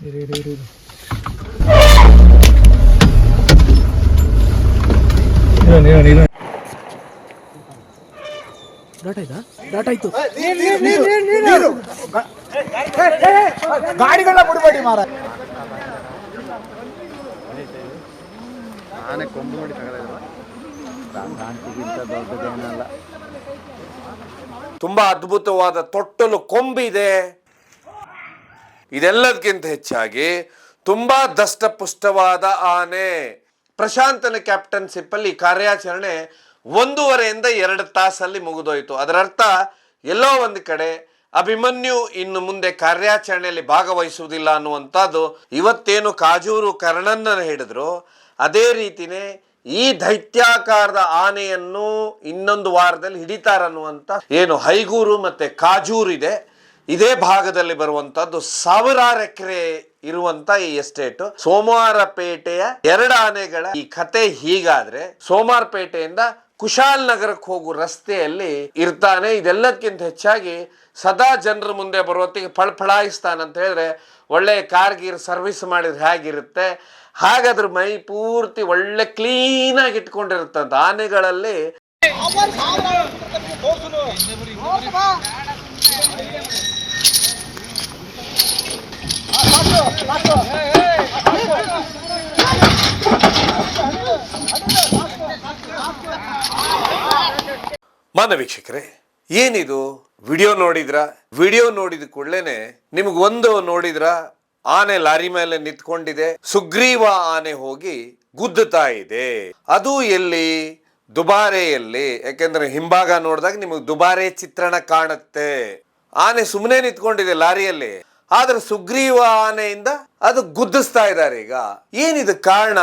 ಗಾಡಿಗಳ ಬಿಡಬೇಡಿ ಮಾರ. ಆನೆ ಕೊಂಬು ನೋಡಿ ತಗೊಳ್ಳೋದಿಲ್ಲ, ಕ್ರಾಂತಿಗಿಂತ ದೊಡ್ಡದೇನಲ್ಲ. ತುಂಬಾ ಅದ್ಭುತವಾದ ತೊಟ್ಟಲು ಕೊಂಬಿದೆ. ಇದೆಲ್ಲದಕ್ಕಿಂತ ಹೆಚ್ಚಾಗಿ ತುಂಬಾ ದಷ್ಟಪುಷ್ಟವಾದ ಆನೆ. ಪ್ರಶಾಂತನ ಕ್ಯಾಪ್ಟನ್ಶಿಪ್ ಅಲ್ಲಿ ಕಾರ್ಯಾಚರಣೆ 1.5 ತಾಸಲ್ಲಿ ಮುಗಿದೋಯ್ತು. ಅದರ ಅರ್ಥ ಎಲ್ಲೋ ಒಂದು ಕಡೆ ಅಭಿಮನ್ಯು ಇನ್ನು ಮುಂದೆ ಕಾರ್ಯಾಚರಣೆಯಲ್ಲಿ ಭಾಗವಹಿಸುವುದಿಲ್ಲ ಅನ್ನುವಂಥದ್ದು. ಇವತ್ತೇನು ಕಾಜೂರು ಕರ್ಣನ್ನ ಹಿಡಿದ್ರು, ಅದೇ ರೀತಿನೇ ಈ ದೈತ್ಯಾಕಾರದ ಆನೆಯನ್ನು ಇನ್ನೊಂದು ವಾರದಲ್ಲಿ ಹಿಡಿತಾರನ್ನುವಂತ ಏನು ಹೈಗೂರು ಮತ್ತೆ ಕಾಜೂರು ಇದೆ, ಇದೇ ಭಾಗದಲ್ಲಿ ಬರುವಂತದ್ದು 1000 ಎಕರೆ ಇರುವಂತ ಈ ಎಸ್ಟೇಟ್. ಸೋಮವಾರಪೇಟೆಯ 2 ಆನೆಗಳ ಈ ಕತೆ ಹೀಗಾದ್ರೆ, ಸೋಮವಾರಪೇಟೆಯಿಂದ ಕುಶಾಲ್ ನಗರಕ್ಕೆ ಹೋಗುವ ರಸ್ತೆಯಲ್ಲಿ ಇರ್ತಾನೆ. ಇದೆಲ್ಲದಕ್ಕಿಂತ ಹೆಚ್ಚಾಗಿ ಸದಾ ಜನರ ಮುಂದೆ ಬರುವತ್ತಿಗೆ ಫಳಫಳಾಯಿಸ್ತಾನಂತ ಹೇಳಿದ್ರೆ, ಒಳ್ಳೆ ಕಾರ್ಗೀರ್ ಸರ್ವಿಸ್ ಮಾಡಿದ್ರೆ ಹೇಗಿರುತ್ತೆ ಹಾಗಾದ್ರೆ ಮೈ ಪೂರ್ತಿ ಒಳ್ಳೆ ಕ್ಲೀನ್ ಆಗಿ ಇಟ್ಕೊಂಡಿರುತ್ತಂತ. ಆನೆಗಳಲ್ಲಿ ಮಾನ್ಯ ವೀಕ್ಷಕರೇ, ಏನಿದು ವಿಡಿಯೋ ನೋಡಿದ್ರ? ವಿಡಿಯೋ ನೋಡಿದ ಕೂಡಲೇನೆ ನಿಮಗೊಂದು ನೋಡಿದ್ರ, ಆನೆ ಲಾರಿ ಮೇಲೆ ನಿಂತ್ಕೊಂಡಿದೆ, ಸುಗ್ರೀವ ಆನೆ ಹೋಗಿ ಗುದ್ದುತ್ತಾ ಇದೆ. ಅದು ಎಲ್ಲಿ? ದುಬಾರೆಯಲ್ಲಿ. ಯಾಕೆಂದ್ರೆ ಹಿಂಭಾಗ ನೋಡಿದಾಗ ನಿಮಗೆ ದುಬಾರೆ ಚಿತ್ರಣ ಕಾಣುತ್ತೆ. ಆನೆ ಸುಮ್ಮನೆ ನಿಂತ್ಕೊಂಡಿದೆ ಲಾರಿಯಲ್ಲಿ, ಆದ್ರೆ ಸುಗ್ರೀವ ಆನೆಯಿಂದ ಅದು ಗುದ್ದಿಸ್ತಾ ಇದ್ದಾರೆ. ಈಗ ಏನಿದು ಕಾರಣ?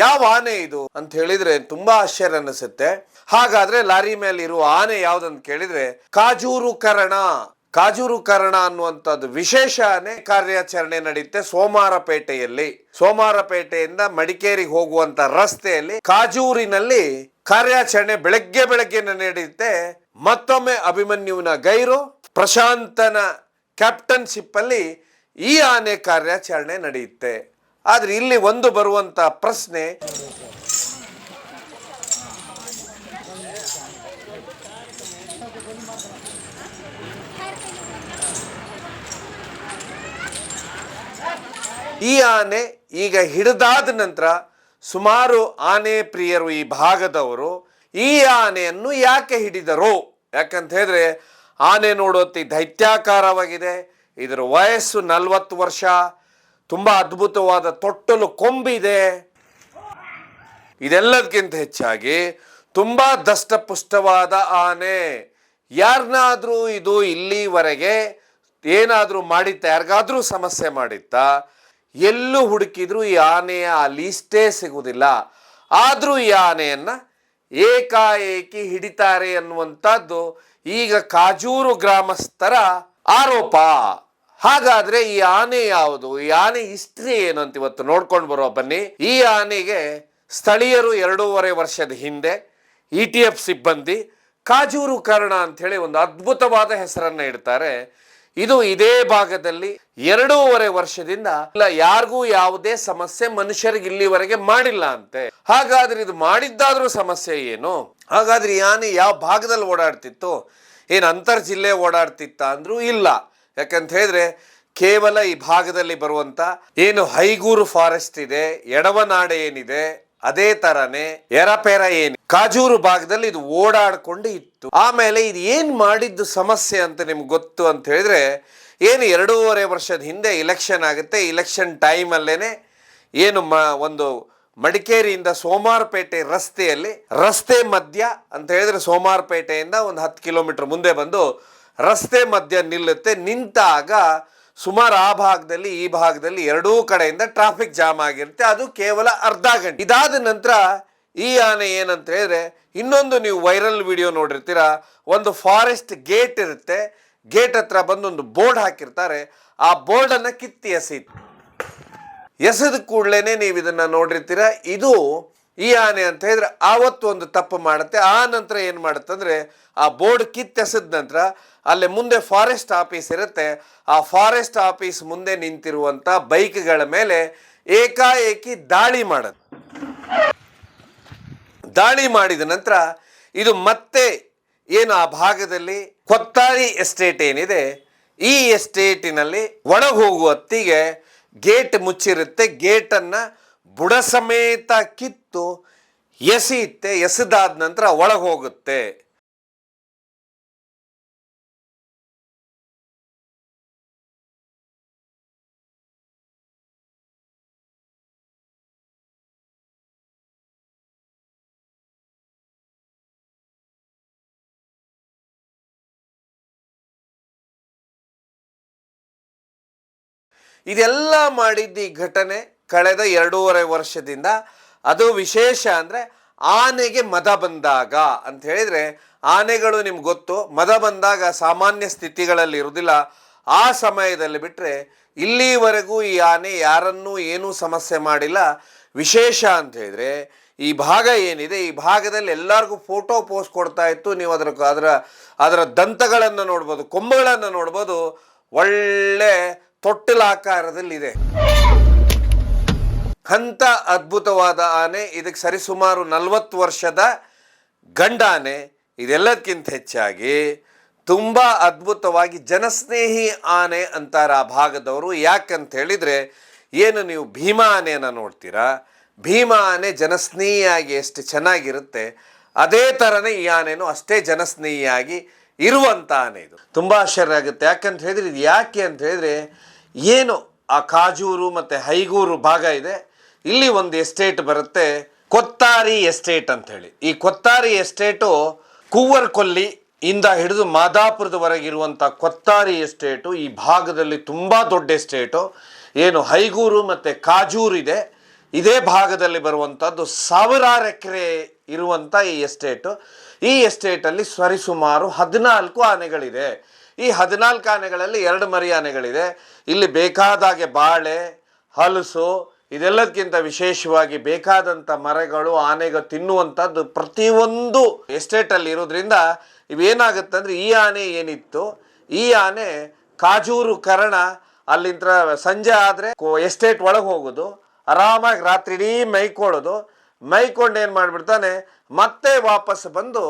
ಯಾವ ಆನೆ ಇದು ಅಂತ ಹೇಳಿದ್ರೆ ತುಂಬಾ ಆಶ್ಚರ್ಯ ಅನಿಸುತ್ತೆ. ಹಾಗಾದ್ರೆ ಲಾರಿ ಮೇಲೆ ಇರುವ ಆನೆ ಯಾವ್ದಂತ ಕೇಳಿದ್ರೆ ಕಾಜೂರು ಕರ್ಣ. ಕಾಜೂರು ಕರ್ಣ ಅನ್ನುವಂಥದ್ದು ವಿಶೇಷ ಆನೆ. ಕಾರ್ಯಾಚರಣೆ ನಡೆಯುತ್ತೆ ಸೋಮವಾರಪೇಟೆಯಲ್ಲಿ. ಸೋಮವಾರಪೇಟೆಯಿಂದ ಮಡಿಕೇರಿಗೆ ಹೋಗುವಂತ ರಸ್ತೆಯಲ್ಲಿ ಕಾಜೂರಿನಲ್ಲಿ ಕಾರ್ಯಾಚರಣೆ ಬೆಳಗ್ಗೆ ನಡೆಯುತ್ತೆ. ಮತ್ತೊಮ್ಮೆ ಅಭಿಮನ್ಯುವಿನ ಗೈರು, ಪ್ರಶಾಂತನ ಕ್ಯಾಪ್ಟನ್ಶಿಪ್ ಅಲ್ಲಿ ಈ ಆನೆ ಕಾರ್ಯಾಚರಣೆ ನಡೆಯುತ್ತೆ. ಆದ್ರೆ ಇಲ್ಲಿ ಒಂದು ಬರುವಂತ ಪ್ರಶ್ನೆ, ಈ ಆನೆ ಈಗ ಹಿಡಿದಾದ ನಂತರ ಸುಮಾರು ಆನೆ ಪ್ರಿಯರು ಈ ಭಾಗದವರು ಈ ಆನೆಯನ್ನು ಯಾಕೆ ಹಿಡಿದರು? ಯಾಕಂತ ಹೇಳಿದ್ರೆ ಆನೆ ನೋಡೋತಿ ದೈತ್ಯಾಕಾರವಾಗಿದೆ. ಇದರ ವಯಸ್ಸು 40 ವರ್ಷ. ತುಂಬಾ ಅದ್ಭುತವಾದ ತೊಟ್ಟಲು ಕೊಂಬಿದೆ. ಇದೆಲ್ಲದಕ್ಕಿಂತ ಹೆಚ್ಚಾಗಿ ತುಂಬಾ ದಷ್ಟಪುಷ್ಟವಾದ ಆನೆ. ಯಾರನ್ನಾದ್ರೂ ಇದು ಇಲ್ಲಿವರೆಗೆ ಏನಾದ್ರೂ ಮಾಡಿತ್ತ, ಯಾರಿಗಾದ್ರೂ ಸಮಸ್ಯೆ ಮಾಡಿತ್ತಾ? ಎಲ್ಲೂ ಹುಡುಕಿದ್ರು ಈ ಆನೆಯ ಆ ಲೀಸ್ಟೇ ಸಿಗುವುದಿಲ್ಲ. ಆದ್ರೂ ಈ ಆನೆಯನ್ನ ಏಕಾಏಕಿ ಹಿಡಿತಾರೆ ಅನ್ನುವಂಥದ್ದು ಈಗ ಕಾಜೂರು ಗ್ರಾಮಸ್ಥರ ಆರೋಪ. ಹಾಗಾದ್ರೆ ಈ ಆನೆ ಯಾವುದು? ಈ ಆನೆ ಹಿಸ್ಟ್ರಿ ಏನು ಅಂತ ಇವತ್ತು ನೋಡ್ಕೊಂಡು ಬರೋ ಬನ್ನಿ. ಈ ಆನೆಗೆ ಸ್ಥಳೀಯರು 2.5 ವರ್ಷದ ಹಿಂದೆ ETF ಸಿಬ್ಬಂದಿ ಕಾಜೂರು ಕರ್ಣ ಅಂತ ಹೇಳಿ ಒಂದು ಅದ್ಭುತವಾದ ಹೆಸರನ್ನ ಇಡ್ತಾರೆ. ಇದು ಇದೇ ಭಾಗದಲ್ಲಿ 2.5 ವರ್ಷದಿಂದ ಯಾರಿಗೂ ಯಾವುದೇ ಸಮಸ್ಯೆ ಮನುಷ್ಯರಿಗೆ ಇಲ್ಲಿವರೆಗೆ ಮಾಡಿಲ್ಲ ಅಂತೆ. ಹಾಗಾದ್ರೆ ಇದು ಮಾಡಿದ್ದಾದ್ರೂ ಸಮಸ್ಯೆ ಏನು? ಹಾಗಾದ್ರೆ ಈ ಆನೆ ಯಾವ ಭಾಗದಲ್ಲಿ ಓಡಾಡ್ತಿತ್ತು? ಏನು ಅಂತರ್ ಜಿಲ್ಲೆ ಓಡಾಡ್ತಿತ್ತ ಅಂದ್ರೂ ಇಲ್ಲ. ಯಾಕಂತ ಹೇಳಿದ್ರೆ ಕೇವಲ ಈ ಭಾಗದಲ್ಲಿ ಬರುವಂತ ಏನು ಹೈಗೂರು ಫಾರೆಸ್ಟ್ ಇದೆ, ಎಡವನಾಡೆ ಏನಿದೆ, ಅದೇ ತರನೇ ಎರಪೆರ ಏನು ಕಾಜೂರು ಭಾಗದಲ್ಲಿ ಇದು ಓಡಾಡ್ಕೊಂಡು ಇತ್ತು. ಆಮೇಲೆ ಇದು ಏನ್ ಮಾಡಿದ್ದು ಸಮಸ್ಯೆ ಅಂತ ನಿಮ್ಗೆ ಗೊತ್ತು ಅಂತ ಹೇಳಿದ್ರೆ, ಏನು 2.5 ವರ್ಷದ ಹಿಂದೆ ಇಲೆಕ್ಷನ್ ಆಗುತ್ತೆ. ಇಲೆಕ್ಷನ್ ಟೈಮ್ ಅಲ್ಲೇನೆ ಏನು ಒಂದು ಮಡಿಕೇರಿಯಿಂದ ಸೋಮವಾರಪೇಟೆ ರಸ್ತೆ ಮಧ್ಯ ಅಂತ ಹೇಳಿದ್ರೆ ಸೋಮವಾರಪೇಟೆಯಿಂದ ಒಂದು 10 ಕಿಲೋಮೀಟರ್ ಮುಂದೆ ಬಂದು ರಸ್ತೆ ಮಧ್ಯ ನಿಲ್ಲುತ್ತೆ. ನಿಂತಾಗ ಸುಮಾರು ಆ ಭಾಗದಲ್ಲಿ ಈ ಭಾಗದಲ್ಲಿ ಎರಡೂ ಕಡೆಯಿಂದ ಟ್ರಾಫಿಕ್ ಜಾಮ್ ಆಗಿರುತ್ತೆ. ಅದು ಕೇವಲ ಅರ್ಧ ಗಂಟೆ. ಇದಾದ ನಂತರ ಈ ಆನೆ ಏನಂತ ಹೇಳಿದ್ರೆ, ಇನ್ನೊಂದು ನೀವು ವೈರಲ್ ವಿಡಿಯೋ ನೋಡಿರ್ತೀರಾ, ಒಂದು ಫಾರೆಸ್ಟ್ ಗೇಟ್ ಇರುತ್ತೆ. ಗೇಟ್ ಹತ್ರ ಬಂದು ಒಂದು ಬೋರ್ಡ್ ಹಾಕಿರ್ತಾರೆ. ಆ ಬೋರ್ಡನ್ನು ಕಿತ್ತಿ ಎಸೆದ ಕೂಡಲೇ ನೀವು ಇದನ್ನ ನೋಡಿರ್ತೀರ. ಇದು ಈ ಆನೆ ಅಂತ ಹೇಳಿದ್ರೆ ಆವತ್ತು ಒಂದು ತಪ್ಪು ಮಾಡುತ್ತೆ. ಆ ನಂತರ ಏನು ಮಾಡುತ್ತೆ ಅಂದ್ರೆ, ಆ ಬೋರ್ಡ್ ಕಿತ್ತೆಸದ ನಂತರ ಅಲ್ಲಿ ಮುಂದೆ ಫಾರೆಸ್ಟ್ ಆಫೀಸ್ ಇರುತ್ತೆ. ಆ ಫಾರೆಸ್ಟ್ ಆಫೀಸ್ ಮುಂದೆ ನಿಂತಿರುವಂಥ ಬೈಕ್ಗಳ ಮೇಲೆ ಏಕಾಏಕಿ ದಾಳಿ ಮಾಡೋದು. ದಾಳಿ ಮಾಡಿದ ನಂತರ ಇದು ಮತ್ತೆ ಏನು ಆ ಭಾಗದಲ್ಲಿ ಕೊತ್ತಾರಿ ಎಸ್ಟೇಟ್ ಏನಿದೆ, ಈ ಎಸ್ಟೇಟಿನಲ್ಲಿ ಒಳಗೆ ಹೋಗುವ ಹೊತ್ತಿಗೆ ಗೇಟ್ ಮುಚ್ಚಿರುತ್ತೆ. ಗೇಟನ್ನು ಬುಡ ಸಮೇತ ಕಿತ್ತು ಎಸೆಯುತ್ತೆ. ಎಸೆದಾದ ನಂತರ ಒಳಗೆ ಹೋಗುತ್ತೆ. ಇದೆಲ್ಲ ಮಾಡಿದ್ದ ಈ ಘಟನೆ ಕಳೆದ 2.5 ವರ್ಷದಿಂದ. ಅದು ವಿಶೇಷ ಅಂದರೆ ಆನೆಗೆ ಮದ ಬಂದಾಗ ಅಂತ ಹೇಳಿದರೆ, ಆನೆಗಳು ನಿಮ್ಗೆ ಗೊತ್ತು, ಮದ ಬಂದಾಗ ಸಾಮಾನ್ಯ ಸ್ಥಿತಿಗಳಲ್ಲಿ ಇರುವುದಿಲ್ಲ. ಆ ಸಮಯದಲ್ಲಿ ಬಿಟ್ಟರೆ ಇಲ್ಲಿವರೆಗೂ ಈ ಆನೆ ಯಾರನ್ನೂ ಏನೂ ಸಮಸ್ಯೆ ಮಾಡಿಲ್ಲ. ವಿಶೇಷ ಅಂತ ಹೇಳಿದರೆ ಈ ಭಾಗ ಏನಿದೆ, ಈ ಭಾಗದಲ್ಲಿ ಎಲ್ಲರಿಗೂ ಫೋಟೋ ಪೋಸ್ಟ್ ಕೊಡ್ತಾ ಇತ್ತು. ನೀವು ಅದರ ದಂತಗಳನ್ನು ನೋಡ್ಬೋದು, ಕೊಂಬುಗಳನ್ನು ನೋಡ್ಬೋದು. ಒಳ್ಳೆ ತೊಟ್ಟಿಲಾಕಾರದಲ್ಲಿದೆ. ಅಂಥ ಅದ್ಭುತವಾದ ಆನೆ. ಇದಕ್ಕೆ ಸರಿಸುಮಾರು 40 ವರ್ಷದ ಗಂಡಾನೆ. ಇದೆಲ್ಲದಕ್ಕಿಂತ ಹೆಚ್ಚಾಗಿ ತುಂಬ ಅದ್ಭುತವಾಗಿ ಜನಸ್ನೇಹಿ ಆನೆ ಅಂತಾರೆ ಆ ಭಾಗದವರು. ಯಾಕಂತ ಹೇಳಿದರೆ, ಏನು ನೀವು ಭೀಮಾ ಆನೆಯನ್ನು ನೋಡ್ತೀರಾ, ಭೀಮಾ ಆನೆ ಜನಸ್ನೇಹಿಯಾಗಿ ಎಷ್ಟು ಚೆನ್ನಾಗಿರುತ್ತೆ, ಅದೇ ಥರನೇ ಈ ಆನೆನೂ ಅಷ್ಟೇ ಜನಸ್ನೇಹಿಯಾಗಿ ಇರುವಂಥ ಆನೆ. ಇದು ತುಂಬ ಆಶ್ಚರ್ಯ ಆಗುತ್ತೆ. ಯಾಕಂತ ಹೇಳಿದ್ರೆ, ಇದು ಯಾಕೆ ಅಂತ ಹೇಳಿದರೆ, ಏನು ಆ ಕಾಜೂರು ಮತ್ತು ಹೈಗೂರು ಭಾಗ ಇದೆ, ಇಲ್ಲಿ ಒಂದು ಎಸ್ಟೇಟ್ ಬರುತ್ತೆ, ಕೊತ್ತಾರಿ ಎಸ್ಟೇಟ್ ಅಂತ ಹೇಳಿ. ಈ ಕೊತ್ತಾರಿ ಎಸ್ಟೇಟು ಕೂವರ್ಕೊಲ್ಲಿ ಇಂದ ಹಿಡಿದು ಮಾದಾಪುರದವರೆಗಿರುವಂಥ ಕೊತ್ತಾರಿ ಎಸ್ಟೇಟು ಈ ಭಾಗದಲ್ಲಿ ತುಂಬ ದೊಡ್ಡ ಎಸ್ಟೇಟು. ಏನು ಹೈಗೂರು ಮತ್ತು ಕಾಜೂರು ಇದೆ, ಇದೇ ಭಾಗದಲ್ಲಿ ಬರುವಂಥದ್ದು 1000 ಎಕರೆ ಇರುವಂಥ ಈ ಎಸ್ಟೇಟು. ಈ ಎಸ್ಟೇಟಲ್ಲಿ ಸರಿಸುಮಾರು 14 ಆನೆಗಳಿದೆ. ಈ 14 ಆನೆಗಳಲ್ಲಿ 2 ಮರಿ ಆನೆಗಳಿದೆ. ಇಲ್ಲಿ ಬೇಕಾದಾಗೆ ಬಾಳೆ, ಹಲಸು, ಇದೆಲ್ಲದಕ್ಕಿಂತ ವಿಶೇಷವಾಗಿ ಬೇಕಾದಂಥ ಮರಗಳು, ಆನೆಗಳು ತಿನ್ನುವಂಥದ್ದು ಪ್ರತಿಯೊಂದು ಎಸ್ಟೇಟಲ್ಲಿ ಇರೋದ್ರಿಂದ ಇವೇನಾಗುತ್ತೆ ಅಂದರೆ, ಈ ಆನೆ ಏನಿತ್ತು, ಈ ಆನೆ ಕಾಜೂರು ಕರ್ಣ ಅಲ್ಲಿಂದ ಸಂಜೆ ಆದರೆ ಎಸ್ಟೇಟ್ ಒಳಗೆ ಹೋಗೋದು, ಆರಾಮಾಗಿ ರಾತ್ರಿ ಇಡೀ ಮೈಕೊಂಡು ಏನು ಮಾಡಿಬಿಡ್ತಾನೆ, ಮತ್ತೆ ವಾಪಸ್ ಬಂದು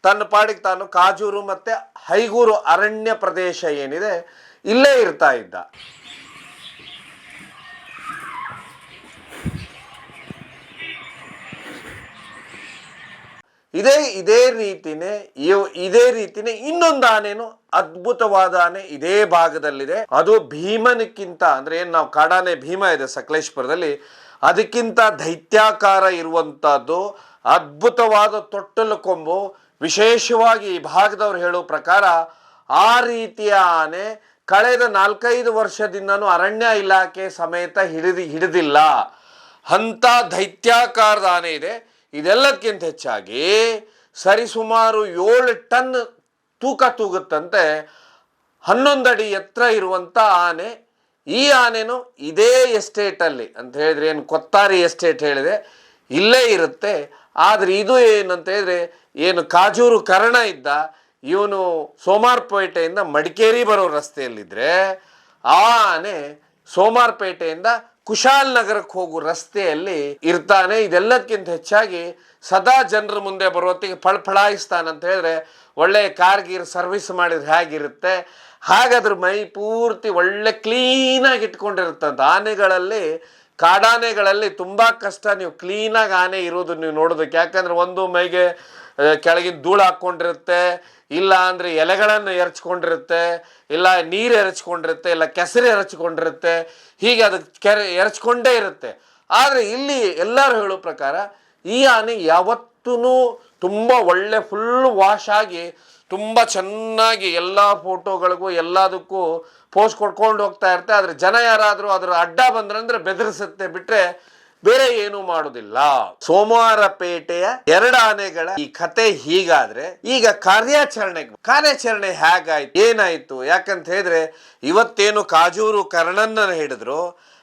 ತನ್ನ ಪಾಡಿಗೆ ತಾನು ಕಾಜೂರು ಮತ್ತು ಹೈಗೂರು ಅರಣ್ಯ ಪ್ರದೇಶ ಏನಿದೆ ಇಲ್ಲೇ ಇರ್ತಾ ಇದ್ದ. ಇದೇ ರೀತಿನೇ ಇನ್ನೊಂದು ಆನೆನು ಅದ್ಭುತವಾದ ಆನೆ ಇದೇ ಭಾಗದಲ್ಲಿದೆ. ಅದು ಭೀಮನಕ್ಕಿಂತ ಅಂದರೆ ಏನು ನಾವು ಕಾಡಾನೆ ಭೀಮ ಇದೆ ಸಕಲೇಶ್ಪುರದಲ್ಲಿ, ಅದಕ್ಕಿಂತ ದೈತ್ಯಾಕಾರ ಇರುವಂಥದ್ದು ಅದ್ಭುತವಾದ ತೊಟ್ಟಲು ಕೊಂಬು. ವಿಶೇಷವಾಗಿ ಈ ಭಾಗದವ್ರು ಹೇಳೋ ಪ್ರಕಾರ ಆ ರೀತಿಯ ಆನೆ ಕಳೆದ 4-5 ವರ್ಷದಿಂದನೂ ಅರಣ್ಯ ಇಲಾಖೆ ಸಮೇತ ಹಿಡಿದಿಲ್ಲ. ಅಂಥ ದೈತ್ಯಾಕಾರದ ಆನೆ ಇದೆ. ಇದೆಲ್ಲದಕ್ಕಿಂತ ಹೆಚ್ಚಾಗಿ ಸರಿಸುಮಾರು 7 ಟನ್ ತೂಕ ತೂಗುತ್ತಂತೆ. 11 ಅಡಿ ಎತ್ತರ ಇರುವಂಥ ಆನೆ. ಈ ಆನೆನು ಇದೇ ಎಸ್ಟೇಟಲ್ಲಿ ಅಂತ ಹೇಳಿದ್ರೆ, ಏನು ಕೊತ್ತಾರಿ ಎಸ್ಟೇಟ್ ಹೇಳಿದೆ, ಇಲ್ಲೇ ಇರುತ್ತೆ. ಆದರೆ ಇದು ಏನಂತ ಹೇಳಿದ್ರೆ, ಏನು ಕಾಜೂರು ಕರ್ಣ ಇದ್ದ, ಇವನು ಸೋಮಾರ್ಪೇಟೆಯಿಂದ ಮಡಿಕೇರಿ ಬರೋ ರಸ್ತೆಯಲ್ಲಿದ್ದರೆ, ಆ ಆನೆ ಸೋಮಾರ್ಪೇಟೆಯಿಂದ ಕುಶಾಲ್ ನಗರಕ್ಕೆ ಹೋಗೋ ರಸ್ತೆಯಲ್ಲಿ ಇರ್ತಾನೆ. ಇದೆಲ್ಲದಕ್ಕಿಂತ ಹೆಚ್ಚಾಗಿ ಸದಾ ಜನರ ಮುಂದೆ ಬರೋತ್ತಿಗೆ ಫಳಫಳಾಯಿಸ್ತಾನಂತ ಹೇಳಿದ್ರೆ, ಒಳ್ಳೆ ಕಾರ್ಗೀರ್ ಸರ್ವಿಸ್ ಮಾಡಿದ್ರೆ ಹೇಗಿರುತ್ತೆ ಹಾಗಾದ್ರೆ ಮೈ ಪೂರ್ತಿ ಒಳ್ಳೆ ಕ್ಲೀನಾಗಿ ಇಟ್ಕೊಂಡಿರುತ್ತಂತ. ಕಾಡಾನೆಗಳಲ್ಲಿ ತುಂಬ ಕಷ್ಟ ನೀವು ಕ್ಲೀನಾಗಿ ಆನೆ ಇರೋದು ನೀವು ನೋಡೋದಕ್ಕೆ. ಯಾಕಂದರೆ ಒಂದು ಮೈಗೆ ಕೆಳಗಿನ ಧೂಳು ಹಾಕ್ಕೊಂಡಿರುತ್ತೆ, ಇಲ್ಲ ಅಂದರೆ ಎಲೆಗಳನ್ನು ಎರಚ್ಕೊಂಡಿರುತ್ತೆ, ಇಲ್ಲ ನೀರು ಎರಚ್ಕೊಂಡಿರುತ್ತೆ, ಇಲ್ಲ ಕೆಸರು ಎರಚ್ಕೊಂಡಿರುತ್ತೆ, ಹೀಗೆ ಅದಕ್ಕೆ ಎರಚ್ಕೊಂಡೇ ಇರುತ್ತೆ. ಆದರೆ ಇಲ್ಲಿ ಎಲ್ಲರೂ ಹೇಳೋ ಪ್ರಕಾರ ಈ ಆನೆ ಯಾವತ್ತೂ ತುಂಬ ಒಳ್ಳೆ ಫುಲ್ ವಾಶ್ ಆಗಿ ತುಂಬ ಚೆನ್ನಾಗಿ ಎಲ್ಲ ಫೋಟೋಗಳಿಗೂ ಎಲ್ಲದಕ್ಕೂ ಪೋಸ್ಟ್ ಕೊಡ್ಕೊಂಡು ಹೋಗ್ತಾ ಇರುತ್ತೆ. ಆದರೆ ಜನ ಯಾರಾದರೂ ಅದರ ಅಡ್ಡ ಬಂದ್ರಂದ್ರೆ ಬೆದರಿಸುತ್ತೆ, ಬಿಟ್ಟರೆ ಬೇರೆ ಏನೂ ಮಾಡೋದಿಲ್ಲ. ಸೋಮವಾರಪೇಟೆಯ 2 ಆನೆಗಳ ಈ ಕತೆ ಹೀಗಾದ್ರೆ, ಈಗ ಕಾರ್ಯಾಚರಣೆ ಹೇಗಾಯ್ತು, ಏನಾಯ್ತು? ಯಾಕಂತ ಹೇಳಿದ್ರೆ, ಇವತ್ತೇನು ಕಾಜೂರು ಕರ್ಣನ್ನ ಹಿಡಿದ್ರು,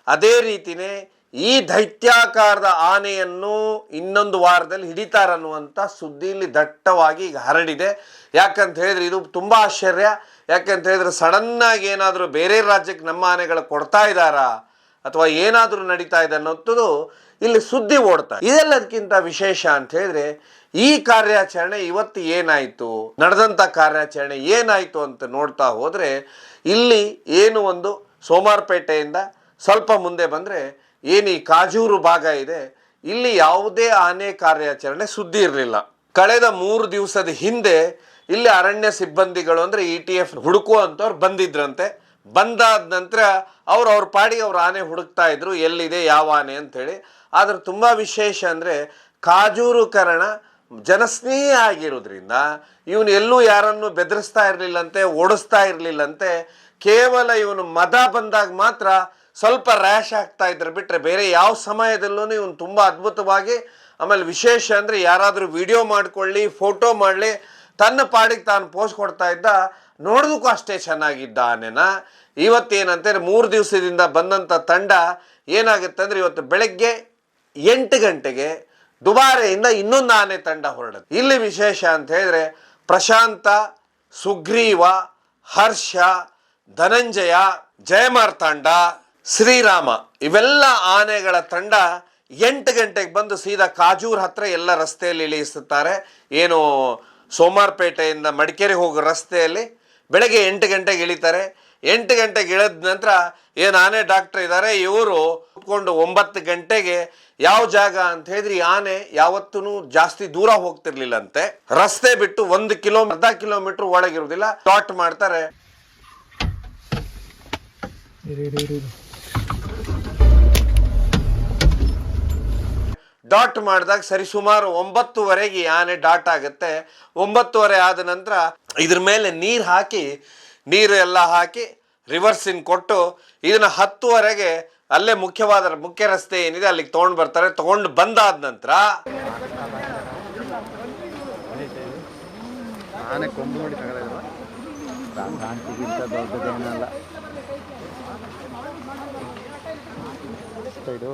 ಅದೇ ರೀತಿನೇ ಈ ದೈತ್ಯಾಕಾರದ ಆನೆಯನ್ನು ಇನ್ನೊಂದು ವಾರದಲ್ಲಿ ಹಿಡಿತಾರನ್ನುವಂಥ ಸುದ್ದಿ ಇಲ್ಲಿ ದಟ್ಟವಾಗಿ ಈಗ ಹರಡಿದೆ. ಯಾಕಂತ ಹೇಳಿದ್ರೆ ಇದು ತುಂಬ ಆಶ್ಚರ್ಯ. ಯಾಕಂತ ಹೇಳಿದ್ರೆ ಸಡನ್ನಾಗಿ ಏನಾದರೂ ಬೇರೆ ರಾಜ್ಯಕ್ಕೆ ನಮ್ಮ ಆನೆಗಳು ಕೊಡ್ತಾ ಇದ್ದಾರಾ ಅಥವಾ ಏನಾದರೂ ನಡೀತಾ ಇದೆ ಅನ್ನೋದು ಇಲ್ಲಿ ಸುದ್ದಿ ಓಡ್ತಾ. ಇದೆಲ್ಲದಕ್ಕಿಂತ ವಿಶೇಷ ಅಂತ ಹೇಳಿದ್ರೆ ಈ ಕಾರ್ಯಾಚರಣೆ ಇವತ್ತು ಏನಾಯಿತು, ನಡೆದಂಥ ಕಾರ್ಯಾಚರಣೆ ಏನಾಯಿತು ಅಂತ ನೋಡ್ತಾ ಹೋದರೆ ಇಲ್ಲಿ ಏನು ಒಂದು ಸೋಮಾರ್ಪೇಟೆಯಿಂದ ಸ್ವಲ್ಪ ಮುಂದೆ ಬಂದರೆ ಏನು ಈ ಕಾಜೂರು ಭಾಗ ಇದೆ, ಇಲ್ಲಿ ಯಾವುದೇ ಆನೆ ಕಾರ್ಯಾಚರಣೆ ಸುದ್ದಿ ಇರಲಿಲ್ಲ. ಕಳೆದ 3 ದಿವಸದ ಹಿಂದೆ ಇಲ್ಲಿ ಅರಣ್ಯ ಸಿಬ್ಬಂದಿಗಳು ಅಂದರೆ ETF ಹುಡುಕುವಂಥವ್ರು ಬಂದಿದ್ರಂತೆ. ಬಂದಾದ ನಂತರ ಅವ್ರ ಪಾಡಿಗೆ ಅವ್ರು ಆನೆ ಹುಡುಕ್ತಾ ಇದ್ರು, ಎಲ್ಲಿದೆ ಯಾವ ಆನೆ ಅಂಥೇಳಿ. ಆದರೆ ತುಂಬ ವಿಶೇಷ ಅಂದರೆ ಕಾಜೂರು ಕರ್ಣ ಜನಸ್ನೇಹಿ ಆಗಿರೋದ್ರಿಂದ ಇವನು ಎಲ್ಲೂ ಯಾರನ್ನು ಬೆದರಿಸ್ತಾ ಇರಲಿಲ್ಲಂತೆ, ಓಡಿಸ್ತಾ ಇರಲಿಲ್ಲಂತೆ. ಕೇವಲ ಇವನು ಮದ ಬಂದಾಗ ಮಾತ್ರ ಸ್ವಲ್ಪ ರ್ಯಾಶ್ ಆಗ್ತಾ ಇದ್ರೆ ಬಿಟ್ಟರೆ ಬೇರೆ ಯಾವ ಸಮಯದಲ್ಲೂ ಇವನು ತುಂಬ ಅದ್ಭುತವಾಗಿ, ಆಮೇಲೆ ವಿಶೇಷ ಅಂದರೆ ಯಾರಾದರೂ ವಿಡಿಯೋ ಮಾಡ್ಕೊಳ್ಳಿ, ಫೋಟೋ ಮಾಡಲಿ, ತನ್ನ ಪಾಡಿಗೆ ತಾನು ಪೋಸ್ಟ್ ಕೊಡ್ತಾ ಇದ್ದ. ನೋಡೋದಕ್ಕೂ ಅಷ್ಟೇ ಚೆನ್ನಾಗಿದ್ದ ಆನೆನ. ಇವತ್ತೇನಂತಂದರೆ 3 ದಿವಸದಿಂದ ಬಂದಂಥ ತಂಡ ಏನಾಗುತ್ತೆ ಅಂದರೆ ಇವತ್ತು ಬೆಳಗ್ಗೆ 8 ಗಂಟೆಗೆ ದುಬಾರೆಯಿಂದ ಇನ್ನೊಂದು ಆನೆ ತಂಡ ಹೊರಡುತ್ತೆ. ಇಲ್ಲಿ ವಿಶೇಷ ಅಂತ ಹೇಳಿದ್ರೆ ಪ್ರಶಾಂತ, ಸುಗ್ರೀವ, ಹರ್ಷ, ಧನಂಜಯ, ಜಯಮಾರ್ತಾಂಡ, ಶ್ರೀರಾಮ ಇವೆಲ್ಲ ಆನೆಗಳ ತಂಡ 8 ಗಂಟೆಗೆ ಬಂದು ಸೀದಾ ಕಾಜೂರ್ ಹತ್ರ ಎಲ್ಲ ರಸ್ತೆಯಲ್ಲಿ ಇಳಿಸುತ್ತಾರೆ. ಏನು ಸೋಮಾರ್ಪೇಟೆಯಿಂದ ಮಡಿಕೇರಿ ಹೋಗೋ ರಸ್ತೆಯಲ್ಲಿ ಬೆಳಗ್ಗೆ 8 ಗಂಟೆಗೆ ಇಳಿತಾರೆ. 8 ಗಂಟೆಗೆ ಇಳಿದ ನಂತರ ಏನು ಆನೆ ಡಾಕ್ಟರ್ ಇದ್ದಾರೆ ಇವರು ಕೂತ್ಕೊಂಡು 9 ಗಂಟೆಗೆ ಯಾವ ಜಾಗ ಅಂತ ಹೇಳಿದ್ರೆ ಈ ಆನೆ ಯಾವತ್ತೂ ಜಾಸ್ತಿ ದೂರ ಹೋಗ್ತಿರ್ಲಿಲ್ಲಂತೆ. ರಸ್ತೆ ಬಿಟ್ಟು 1 ಅರ್ಧ ಕಿಲೋಮೀಟರ್ ಒಳಗಿರುವುದಿಲ್ಲ. ಸ್ಟಾರ್ಟ್ ಮಾಡ್ತಾರೆ. ಡಾಟ್ ಮಾಡಿದಾಗ ಸರಿಸುಮಾರು 9:30 ಆನೆ ಡಾಟ್ ಆಗುತ್ತೆ. 9:30 ಆದ ನಂತರ ಇದ್ರ ಮೇಲೆ ನೀರು ಎಲ್ಲ ಹಾಕಿ ರಿವರ್ಸಿನ್ ಕೊಟ್ಟು ಇದನ್ನ 10:00 ಅಲ್ಲೇ ಮುಖ್ಯ ರಸ್ತೆ ಏನಿದೆ ಅಲ್ಲಿಗೆ ತೊಗೊಂಡು ಬರ್ತಾರೆ. ತೊಗೊಂಡು ಬಂದಾದ ನಂತರ ಆನೆ ಕೊಂಬು ನೋಡಿ ತಗೊಳ್ಳೋದು ಕ್ರಾಂತಿಗಿಂತ ದೊಡ್ಡದೇನಲ್ಲ ಇದು.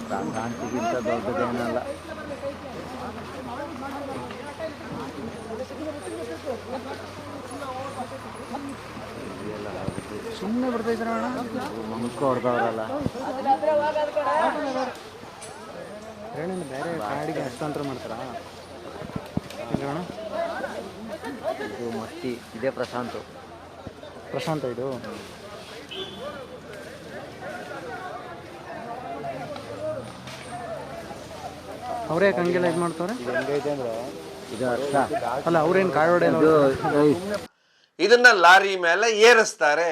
ಕ್ರಾಂತಿಗಿಂತ ದೊಡ್ಡದೇನಲ್ಲ. ಸುಮ್ಮನೆ ಬರ್ತಾ ಇದ್ರ ಮಂಕ ಹೊಡೆದವರಲ್ಲ. ಬೇರೆ ಕಾಡಿಗೆ ಹಸ್ತಾಂತರ ಮಾಡ್ತಾರ. ಇದು ಮಸ್ತಿ. ಇದೇ ಪ್ರಶಾಂತ ಇದು. ಅವ್ರೇ ಹಂಗೆಲ್ಲ ಇದು ಮಾಡ್ತಾರೆ. ಹೆಂಗೈತೆ ಅಂದ್ರೆ ಇದು ಅರ್ಥ ಅಲ್ಲ, ಅವ್ರೇನು ಕಾಯೋಡೆ ಇದನ್ನ ಲಾರಿ ಮೇಲೆ ಏರಿಸ್ತಾರೆ.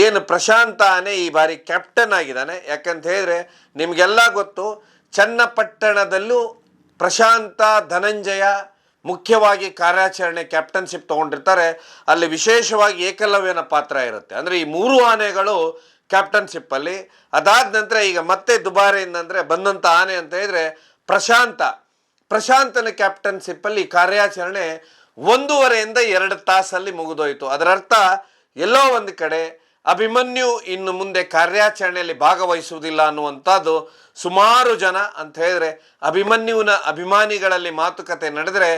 ಏನು ಪ್ರಶಾಂತ ಆನೆ ಈ ಬಾರಿ ಕ್ಯಾಪ್ಟನ್ ಆಗಿದ್ದಾನೆ. ಯಾಕಂತ ಹೇಳಿದ್ರೆ ನಿಮಗೆಲ್ಲ ಗೊತ್ತು, ಚನ್ನಪಟ್ಟಣದಲ್ಲೂ ಪ್ರಶಾಂತ, ಧನಂಜಯ ಮುಖ್ಯವಾಗಿ ಕಾರ್ಯಾಚರಣೆ ಕ್ಯಾಪ್ಟನ್ಶಿಪ್ ತೊಗೊಂಡಿರ್ತಾರೆ. ಅಲ್ಲಿ ವಿಶೇಷವಾಗಿ ಏಕಲವ್ಯನ ಪಾತ್ರ ಇರುತ್ತೆ. ಅಂದರೆ ಈ 3 ಆನೆಗಳು ಕ್ಯಾಪ್ಟನ್ಶಿಪ್ಪಲ್ಲಿ. ಅದಾದ ನಂತರ ಈಗ ಮತ್ತೆ ದುಬಾರೆಯಿಂದ ಅಂದರೆ ಬಂದಂಥ ಆನೆ ಅಂತ ಹೇಳಿದ್ರೆ ಪ್ರಶಾಂತನ ಕ್ಯಾಪ್ಟನ್ಶಿಪ್ಪಲ್ಲಿ ಕಾರ್ಯಾಚರಣೆ 1.5ರಿಂದ 2 ತಾಸಲ್ಲಿ ಮುಗಿದೋಯ್ತು. ಅದರರ್ಥ ಎಲ್ಲೋ ಒಂದು ಕಡೆ ಅಭಿಮನ್ಯು ಇನ್ನು ಮುಂದೆ ಕಾರ್ಯಾಚರಣೆಯಲ್ಲಿ ಭಾಗವಹಿಸುವುದಿಲ್ಲ ಅನ್ನುವಂಥದ್ದು ಸುಮಾರು ಜನ ಅಂತ ಹೇಳಿದ್ರೆ ಅಭಿಮನ್ಯುವಿನ ಅಭಿಮಾನಿಗಳಲ್ಲಿ ಮಾತುಕತೆ ನಡೆದರೆ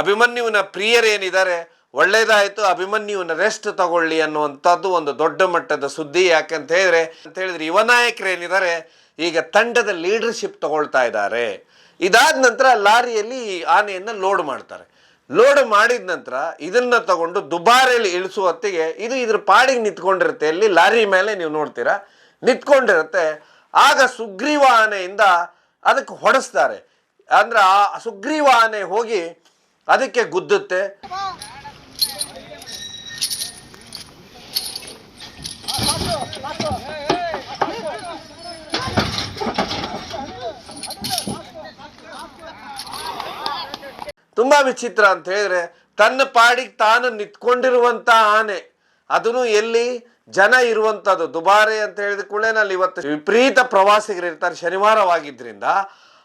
ಅಭಿಮನ್ಯುವಿನ ಪ್ರಿಯರೇನಿದ್ದಾರೆ ಒಳ್ಳೇದಾಯಿತು, ಅಭಿಮನ್ಯುವಿನ ರೆಸ್ಟ್ ತಗೊಳ್ಳಿ ಅನ್ನುವಂಥದ್ದು ಒಂದು ದೊಡ್ಡ ಮಟ್ಟದ ಸುದ್ದಿ. ಯಾಕಂತ ಹೇಳಿದ್ರೆ ಯುವ ನಾಯಕರೇನಿದ್ದಾರೆ ಈಗ ತಂಡದ ಲೀಡರ್ಶಿಪ್ ತಗೊಳ್ತಾ ಇದ್ದಾರೆ. ಇದಾದ ನಂತರ ಲಾರಿಯಲ್ಲಿ ಆನೆಯನ್ನು ಲೋಡ್ ಮಾಡ್ತಾರೆ. ಲೋಡ್ ಮಾಡಿದ ನಂತರ ಇದನ್ನ ತಗೊಂಡು ದುಬಾರೆಯಲ್ಲಿ ಇಳಿಸುವ ಹೊತ್ತಿಗೆ ಇದು ಇದ್ರ ಪಾಡಿಗೆ ನಿಂತ್ಕೊಂಡಿರುತ್ತೆ. ಇಲ್ಲಿ ಲಾರಿ ಮೇಲೆ ನೀವು ನೋಡ್ತೀರಾ ನಿಂತ್ಕೊಂಡಿರುತ್ತೆ. ಆಗ ಸುಗ್ರೀವ ಆನೆಯಿಂದ ಅದಕ್ಕೆ ಹೊಡೆಸ್ತಾರೆ. ಅಂದ್ರೆ ಆ ಸುಗ್ರೀವ ಆನೆ ಹೋಗಿ ಅದಕ್ಕೆ ಗುದ್ದುತ್ತೆ. ತುಂಬ ವಿಚಿತ್ರ ಅಂತ ಹೇಳಿದ್ರೆ ತನ್ನ ಪಾಡಿಗೆ ತಾನು ನಿಂತ್ಕೊಂಡಿರುವಂಥ ಆನೆ, ಅದನ್ನು ಎಲ್ಲಿ ಜನ ಇರುವಂಥದ್ದು ದುಬಾರೆ ಅಂತ ಹೇಳಿದ ಕೂಡಲೇ ಇವತ್ತು ವಿಪರೀತ ಪ್ರವಾಸಿಗರು ಇರ್ತಾರೆ, ಶನಿವಾರವಾಗಿದ್ದರಿಂದ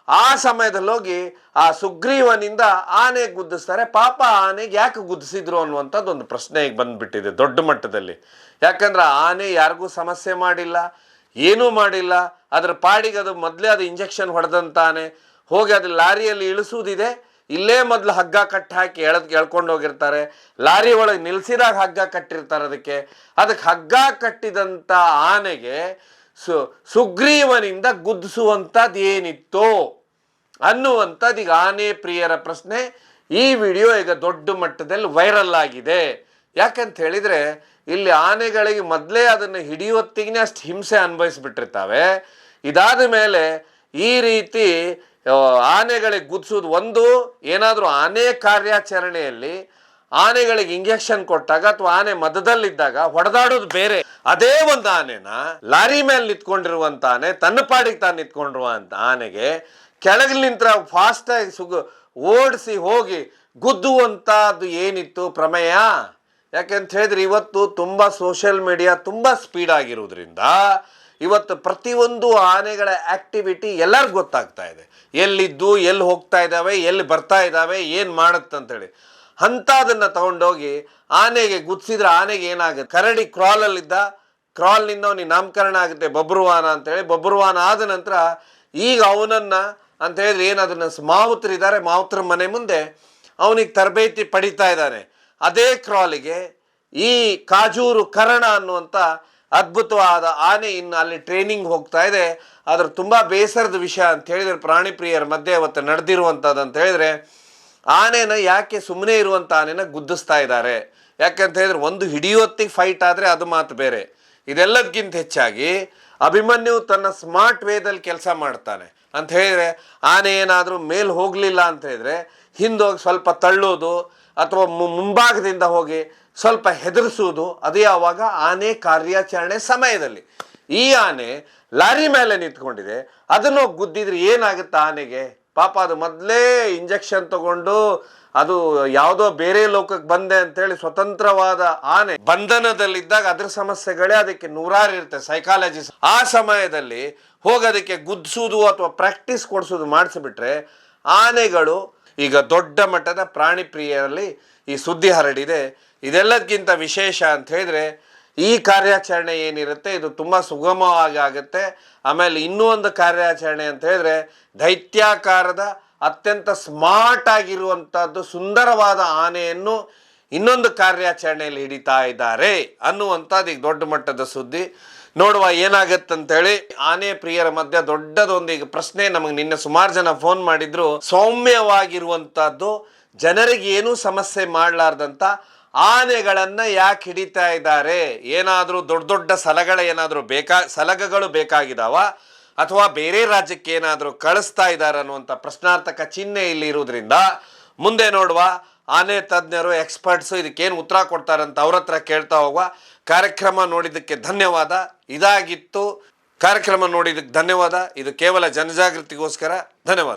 ಆ ಸಮಯದಲ್ಲಿ ಹೋಗಿ ಆ ಸುಗ್ರೀವನಿಂದ ಆನೆ ಗುದ್ದಿಸ್ತಾರೆ. ಪಾಪ ಆನೆಗೆ ಯಾಕೆ ಗುದ್ದಿಸಿದ್ರು ಅನ್ನುವಂಥದ್ದು ಒಂದು ಪ್ರಶ್ನೆ ಈಗ ಬಂದ್ಬಿಟ್ಟಿದೆ ದೊಡ್ಡ ಮಟ್ಟದಲ್ಲಿ. ಯಾಕಂದ್ರೆ ಆನೆ ಯಾರಿಗೂ ಸಮಸ್ಯೆ ಮಾಡಿಲ್ಲ, ಏನೂ ಮಾಡಿಲ್ಲ, ಅದ್ರ ಪಾಡಿಗೆ ಅದು ಮೊದಲೇ ಅದು ಇಂಜೆಕ್ಷನ್ ಹೊಡೆದಂತ ಆನೆ. ಹೋಗಿ ಅದು ಲಾರಿಯಲ್ಲಿ ಇಳಿಸುವುದಿದೆ, ಇಲ್ಲೇ ಮೊದಲು ಹಗ್ಗ ಕಟ್ಟಿ ಹಾಕಿ ಎಳ್ಕೊಂಡು ಹೋಗಿರ್ತಾರೆ, ಲಾರಿ ಒಳಗೆ ನಿಲ್ಸಿದಾಗ ಹಗ್ಗ ಕಟ್ಟಿರ್ತಾರೆ. ಅದಕ್ಕೆ ಹಗ್ಗ ಕಟ್ಟಿದಂಥ ಆನೆಗೆ ಸುಗ್ರೀವನಿಂದ ಗುದ್ದಿಸುವಂಥದ್ದು ಏನಿತ್ತು ಅನ್ನುವಂಥದ್ದು ಈಗ ಆನೆ ಪ್ರಿಯರ ಪ್ರಶ್ನೆ. ಈ ವಿಡಿಯೋ ಈಗ ದೊಡ್ಡ ಮಟ್ಟದಲ್ಲಿ ವೈರಲ್ ಆಗಿದೆ. ಯಾಕಂತ ಹೇಳಿದರೆ ಇಲ್ಲಿ ಆನೆಗಳಿಗೆ ಮೊದಲೇ ಅದನ್ನು ಹಿಡಿಯುವತ್ತಿಗೆ ಅಷ್ಟು ಹಿಂಸೆ ಅನುಭವಿಸ್ಬಿಟ್ಟಿರ್ತಾವೆ. ಇದಾದ ಮೇಲೆ ಈ ರೀತಿ ಆನೆಗಳಿಗೆ ಗುದ್ಸೋದು ಒಂದು, ಏನಾದರೂ ಆನೆ ಕಾರ್ಯಾಚರಣೆಯಲ್ಲಿ ಆನೆಗಳಿಗೆ ಇಂಜೆಕ್ಷನ್ ಕೊಟ್ಟಾಗ ಅಥವಾ ಆನೆ ಮದದಲ್ಲಿದ್ದಾಗ ಹೊಡೆದಾಡೋದು ಬೇರೆ. ಅದೇ ಒಂದು ಆನೆನ ಲಾರಿ ಮೇಲೆ ನಿಂತ್ಕೊಂಡಿರುವಂತ ಆನೆ, ತನ್ನ ಪಾಡಿಗೆ ತಾನು ನಿಂತ್ಕೊಂಡಿರುವಂತ ಆನೆಗೆ ಕೆಳಗೆ ನಿಂತರ ಫಾಸ್ಟಾಗಿ ಓಡಿಸಿ ಹೋಗಿ ಗುದ್ದುವಂಥದ್ದು ಏನಿತ್ತು ಪ್ರಮೇಯ? ಯಾಕೆಂತ ಹೇಳಿದ್ರೆ ಇವತ್ತು ತುಂಬ ಸೋಷಿಯಲ್ ಮೀಡಿಯಾ ತುಂಬ ಸ್ಪೀಡ್ ಆಗಿರೋದ್ರಿಂದ ಇವತ್ತು ಪ್ರತಿಯೊಂದು ಆನೆಗಳ ಆಕ್ಟಿವಿಟಿ ಎಲ್ಲರಿಗೂ ಗೊತ್ತಾಗ್ತಾ ಇದೆ, ಎಲ್ಲಿದ್ದು ಎಲ್ಲಿ ಹೋಗ್ತಾ ಇದ್ದಾವೆ, ಎಲ್ಲಿ ಬರ್ತಾ ಇದ್ದಾವೆ, ಏನು ಮಾಡುತ್ತಂತೇಳಿ. ಅಂಥದನ್ನು ತಗೊಂಡೋಗಿ ಆನೆಗೆ ಗುದ್ಸಿದ್ರೆ ಆನೆಗೆ ಏನಾಗುತ್ತೆ? ಕರಡಿ ಕ್ರಾಲಲ್ಲಿದ್ದ, ಕ್ರಾಲ್ನಿಂದ ಅವನಿಗೆ ನಾಮಕರಣ ಆಗುತ್ತೆ ಬಬ್ರುವಾನ ಅಂತೇಳಿ. ಬಬ್ರುವಾನ ಆದ ನಂತರ ಈಗ ಅವನನ್ನು ಅಂತ ಹೇಳಿದ್ರೆ ಏನದನ್ನು ಮಾವುತರಿದ್ದಾರೆ, ಮಾವುತರ ಮನೆ ಮುಂದೆ ಅವನಿಗೆ ತರಬೇತಿ ಪಡಿತಾ ಇದ್ದಾನೆ. ಅದೇ ಕ್ರಾಲಿಗೆ ಈ ಕಾಜೂರು ಕರ್ಣ ಅನ್ನುವಂಥ ಅದ್ಭುತವಾದ ಆನೆ ಇನ್ನು ಅಲ್ಲಿ ಟ್ರೈನಿಂಗ್ ಹೋಗ್ತಾ ಇದೆ. ಅದ್ರ ತುಂಬ ಬೇಸರದ ವಿಷಯ ಅಂತ ಹೇಳಿದ್ರೆ ಪ್ರಾಣಿ ಪ್ರಿಯರ ಮಧ್ಯೆ ಅವತ್ತು ನಡೆದಿರುವಂಥದ್ದು ಅಂತ ಹೇಳಿದ್ರೆ, ಆನೆನ ಯಾಕೆ ಸುಮ್ಮನೆ ಇರುವಂಥ ಆನೆನ ಗುದ್ದಿಸ್ತಾ ಇದ್ದಾರೆ? ಯಾಕೆಂತ ಹೇಳಿದ್ರೆ ಒಂದು ಹಿಡಿಯುವತ್ತಿಗೆ ಫೈಟ್ ಆದರೆ ಅದು ಮಾತು ಬೇರೆ. ಇದೆಲ್ಲದಕ್ಕಿಂತ ಹೆಚ್ಚಾಗಿ ಅಭಿಮನ್ಯು ತನ್ನ ಸ್ಮಾರ್ಟ್ ವೇದಲ್ಲಿ ಕೆಲಸ ಮಾಡ್ತಾನೆ ಅಂತ ಹೇಳಿದ್ರೆ, ಆನೆ ಏನಾದರೂ ಮೇಲೆ ಹೋಗಲಿಲ್ಲ ಅಂತ ಹೇಳಿದ್ರೆ ಹಿಂದೋಗಿ ಸ್ವಲ್ಪ ತಳ್ಳೋದು ಅಥವಾ ಮುಂಭಾಗದಿಂದ ಹೋಗಿ ಸ್ವಲ್ಪ ಹೆದರಿಸೋದು, ಅದೇ ಆವಾಗ ಆನೆ ಕಾರ್ಯಾಚರಣೆ ಸಮಯದಲ್ಲಿ. ಈ ಆನೆ ಲಾರಿ ಮೇಲೆ ನಿಂತ್ಕೊಂಡಿದೆ, ಅದನ್ನು ಗುದ್ದಿದ್ರೆ ಏನಾಗುತ್ತೆ ಆನೆಗೆ? ಪಾಪ ಅದು ಮೊದಲೇ ಇಂಜೆಕ್ಷನ್ ತಗೊಂಡು ಅದು ಯಾವುದೋ ಬೇರೆ ಲೋಕಕ್ಕೆ ಬಂದೆ ಅಂತೇಳಿ ಸ್ವತಂತ್ರವಾದ ಆನೆ ಬಂಧನದಲ್ಲಿದ್ದಾಗ ಅದ್ರ ಸಮಸ್ಯೆಗಳೇ ಅದಕ್ಕೆ ನೂರಾರು ಇರುತ್ತೆ ಸೈಕಾಲಜಿ. ಆ ಸಮಯದಲ್ಲಿ ಹೋಗೋದಕ್ಕೆ ಗುದ್ದಿಸೋದು ಅಥವಾ ಪ್ರಾಕ್ಟೀಸ್ ಕೊಡಿಸೋದು ಮಾಡಿಸಿಬಿಟ್ರೆ ಆನೆಗಳು ಈಗ ದೊಡ್ಡ ಮಟ್ಟದ ಪ್ರಾಣಿ ಪ್ರಿಯರಲ್ಲಿ ಈ ಸುದ್ದಿ ಹರಡಿದೆ. ಇದೆಲ್ಲದಕ್ಕಿಂತ ವಿಶೇಷ ಅಂತ ಹೇಳಿದ್ರೆ ಈ ಕಾರ್ಯಾಚರಣೆ ಏನಿರುತ್ತೆ ಇದು ತುಂಬ ಸುಗಮವಾಗಿ ಆಗುತ್ತೆ. ಆಮೇಲೆ ಇನ್ನೂ ಒಂದು ಕಾರ್ಯಾಚರಣೆ ಅಂತ ಹೇಳಿದ್ರೆ ದೈತ್ಯಾಕಾರದ ಅತ್ಯಂತ ಸ್ಮಾರ್ಟ್ ಆಗಿರುವಂಥದ್ದು ಸುಂದರವಾದ ಆನೆಯನ್ನು ಇನ್ನೊಂದು ಕಾರ್ಯಾಚರಣೆಯಲ್ಲಿ ಹಿಡಿತಾ ಇದ್ದಾರೆ ಅನ್ನುವಂಥದ್ದು ಈಗ ದೊಡ್ಡ ಮಟ್ಟದ ಸುದ್ದಿ. ನೋಡುವ ಏನಾಗತ್ತಂತೇಳಿ. ಆನೆ ಪ್ರಿಯರ ಮಧ್ಯೆ ದೊಡ್ಡದೊಂದು ಈಗ ಪ್ರಶ್ನೆ ನಮಗೆ ನಿನ್ನೆ ಸುಮಾರು ಜನ ಫೋನ್ ಮಾಡಿದ್ರು. ಸೌಮ್ಯವಾಗಿರುವಂಥದ್ದು, ಜನರಿಗೆ ಏನೂ ಸಮಸ್ಯೆ ಮಾಡಲಾರ್ದಂಥ ಆನೆಗಳನ್ನು ಯಾಕೆ ಹಿಡಿತಾ ಇದ್ದಾರೆ? ಏನಾದರೂ ದೊಡ್ಡ ದೊಡ್ಡ ಸಲಗಗಳು ಬೇಕಾಗಿದಾವ ಅಥವಾ ಬೇರೆ ರಾಜ್ಯಕ್ಕೆ ಏನಾದರೂ ಕಳಿಸ್ತಾ ಇದ್ದಾರೆ ಅನ್ನುವಂಥ ಪ್ರಶ್ನಾರ್ಥಕ ಚಿಹ್ನೆ ಇಲ್ಲಿ ಇರುವುದರಿಂದ ಮುಂದೆ ನೋಡುವ ಆನೆ ತಜ್ಞರು, ಎಕ್ಸ್ಪರ್ಟ್ಸು ಇದಕ್ಕೇನು ಉತ್ತರ ಕೊಡ್ತಾರಂತ ಅವ್ರ ಹತ್ರ ಕೇಳ್ತಾ ಹೋಗುವ. ಕಾರ್ಯಕ್ರಮ ನೋಡಿದ್ದಕ್ಕೆ ಧನ್ಯವಾದ. ಇದಾಗಿತ್ತು ಕಾರ್ಯಕ್ರಮ ನೋಡಿದ್ದಕ್ಕೆ ಧನ್ಯವಾದ. ಇದು ಕೇವಲ ಜನಜಾಗೃತಿಗೋಸ್ಕರ. ಧನ್ಯವಾದ.